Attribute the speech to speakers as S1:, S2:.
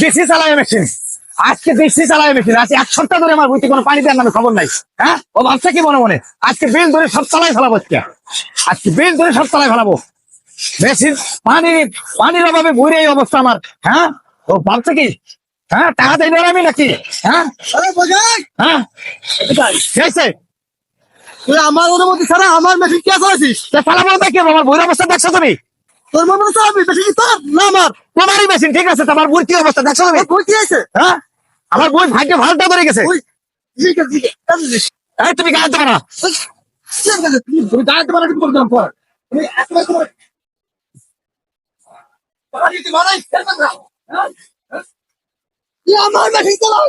S1: বেশি চালায় মেশিন, আজকে বেশি চালায় মেশিন। আজকে এক সপ্তাহ ধরে আমার বইতে কোনো পানি দেওয়ার নামে খবর নাই। হ্যাঁ, ও ভাবছে কি মনে মনে আজকে বেল ধরে সব চালাই ফেলাবো। আজকে বেল ধরে সব চালাই ফেলাবো। মেশিন পানির অভাবে ঘুরে এই অবস্থা আমার। হ্যাঁ, ও ভাবছে কি হ্যাঁ টাকা দেয় না আমি নাকি? হ্যাঁ হ্যাঁ
S2: তুই আমার অনুমতি ছাড়া আমার মেশিন কে করেছিস?
S1: চালাবো দেখি আমার বইয়ের অবস্থা দেখছো তুমি?
S2: তোর মনে হচ্ছে আমি মেশিন কি তোর না আমার?
S1: তোমারই মেশিন ঠিক আছে, তোমার বই কি অবস্থা দেখছো তুমি?
S2: বই কি আছে?
S1: হ্যাঁ, আমার বই ভাগ্যে ভালটা ধরে গেছে।
S2: ঠিক আছে ঠিক আছে।
S1: এই তুমি গায়ে দেবে না, তুমি গায়ে দেবে না কিন্তু বললাম পর। তুমি একবার তোমার
S2: তুই আমার মেশিন চালাও।